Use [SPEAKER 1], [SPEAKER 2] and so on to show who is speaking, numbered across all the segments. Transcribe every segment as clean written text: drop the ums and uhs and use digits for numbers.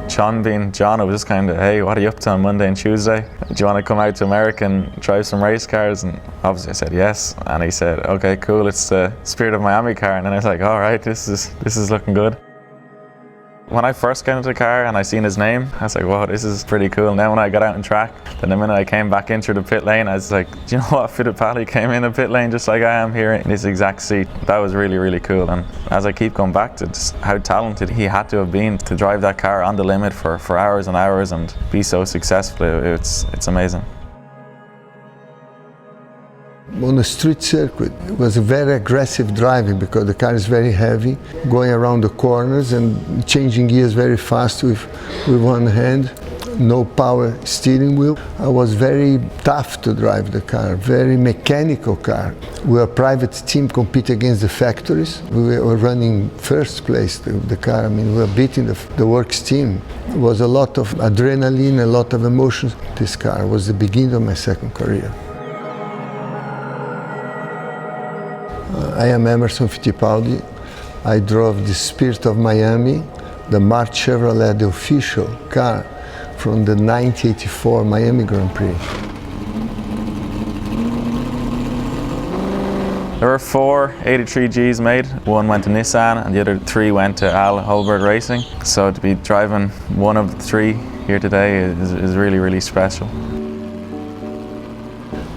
[SPEAKER 1] John being John, it was just kind of, hey, what are you up to on Monday and Tuesday? Do you want to come out to America and drive some race cars? And obviously I said yes. And he said, okay, cool, it's the Spirit of Miami car. And then I was like, all right, this is looking good. When I first got into the car and I seen his name, I was like, wow, this is pretty cool. And then when I got out on track, then the minute I came back in through the pit lane, I was like, do you know what? Fittipaldi came in the pit lane just like I am here in this exact seat. That was really, really cool. And as I keep going back to just how talented he had to have been to drive that car on the limit for hours and hours and be so successful, it's amazing.
[SPEAKER 2] On the street circuit, it was a very aggressive driving because the car is very heavy, going around the corners and changing gears very fast with one hand, no power steering wheel. I was very tough to drive the car, very mechanical car. We were a private team competing against the factories. We were running first place, the car. I mean, we were beating the works team. It was a lot of adrenaline, a lot of emotions. This car was the beginning of my second career. I am Emerson Fittipaldi. I drove the Spirit of Miami, the March Chevrolet, the official car from the 1984 Miami Grand Prix.
[SPEAKER 1] There were 4 83Gs made. One went to Nissan and the other 3 went to Al Holberg Racing. So to be driving one of the 3 here today is really, really special.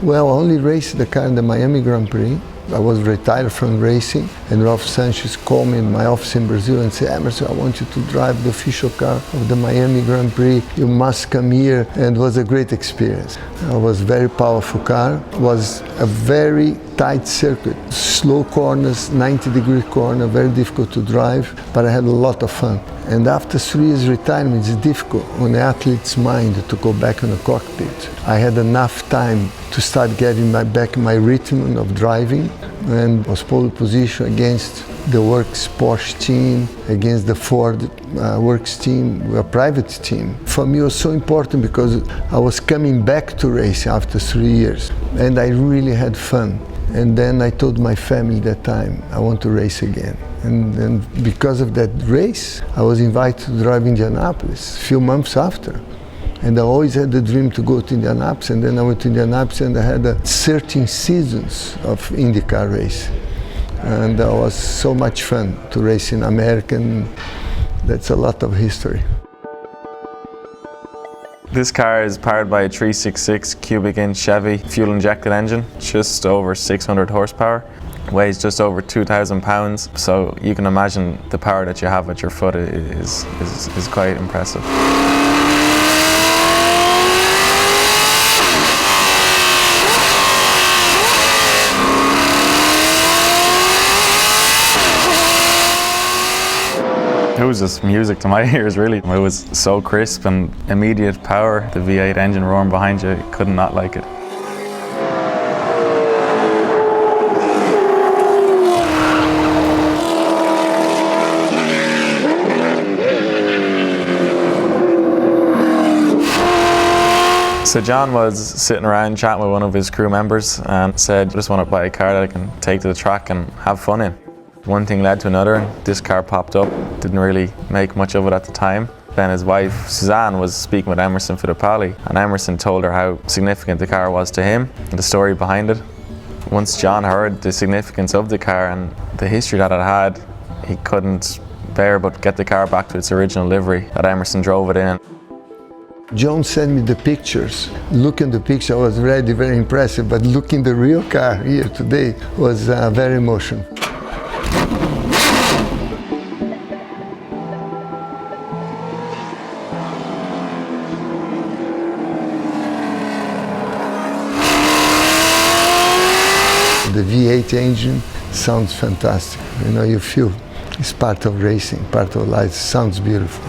[SPEAKER 2] Well, I only raced the car in the Miami Grand Prix. I was retired from racing, and Ralph Sanchez called me in my office in Brazil and said, Emerson, I want you to drive the official car of the Miami Grand Prix. You must come here. And it was a great experience. It was a very powerful car. It was a very tight circuit, slow corners, 90-degree corner, very difficult to drive, but I had a lot of fun. And after 3 years retirement, it's difficult on the athlete's mind to go back in the cockpit. I had enough time to start getting back my rhythm of driving, and was pole position against the Works Porsche team, against the Ford Works team, a private team. For me it was so important because I was coming back to racing after 3 years, and I really had fun. And then I told my family that time, I want to race again. And because of that race, I was invited to drive Indianapolis a few months after. And I always had the dream to go to Indianapolis, and then I went to Indianapolis and I had 13 seasons of IndyCar race. And it was so much fun to race in America, and that's a lot of history.
[SPEAKER 1] This car is powered by a 366 cubic inch Chevy fuel injected engine, just over 600 horsepower, weighs just over 2,000 pounds. So you can imagine the power that you have at your foot is quite impressive. It was just music to my ears, really. It was so crisp and immediate power. The V8 engine roaring behind you, could not like it. So John was sitting around chatting with one of his crew members and said, I just want to buy a car that I can take to the track and have fun in. One thing led to another, and this car popped up. Didn't really make much of it at the time. Then his wife, Suzanne, was speaking with Emerson Fittipaldi, and Emerson told her how significant the car was to him and the story behind it. Once John heard the significance of the car and the history that it had, he couldn't bear but get the car back to its original livery that Emerson drove it in.
[SPEAKER 2] John sent me the pictures. Looking at the picture, I was already very impressive, but looking at the real car here today was very emotional. The V8 engine sounds fantastic. You know, you feel it's part of racing, part of life. It sounds beautiful.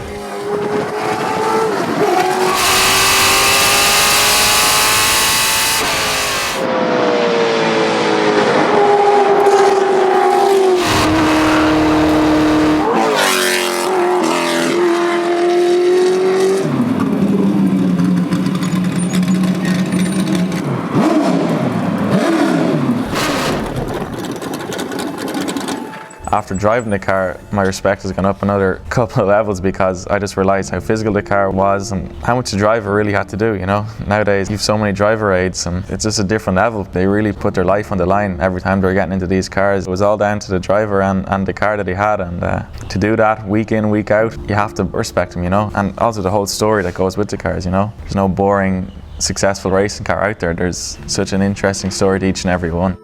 [SPEAKER 1] after driving the car, my respect has gone up another couple of levels because I just realised how physical the car was and how much the driver really had to do, you know. Nowadays you have so many driver aids and it's just a different level. They really put their life on the line every time they're getting into these cars. It was all down to the driver and the car that he had, and to do that week in, week out, you have to respect them, you know. And also the whole story that goes with the cars, you know. There's no boring, successful racing car out there. There's such an interesting story to each and every one.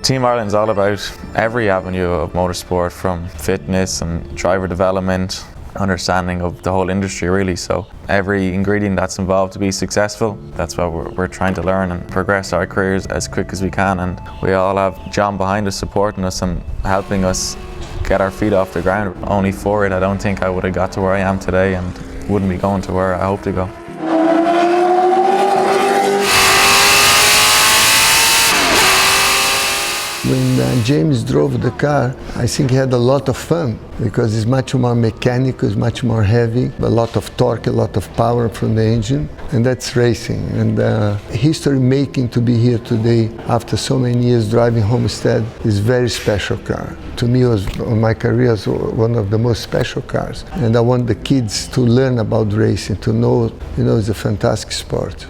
[SPEAKER 1] Team Ireland is all about every avenue of motorsport, from fitness and driver development, understanding of the whole industry really. So every ingredient that's involved to be successful, that's what we're trying to learn and progress our careers as quick as we can. And we all have John behind us supporting us and helping us get our feet off the ground. Only for it, I don't think I would have got to where I am today and wouldn't be going to where I hope to go.
[SPEAKER 2] When James drove the car, I think he had a lot of fun because it's much more mechanical, it's much more heavy, a lot of torque, a lot of power from the engine, and that's racing. And history making to be here today after so many years driving Homestead is a very special car. To me, my career was one of the most special cars. And I want the kids to learn about racing, to know, you know, it's a fantastic sport.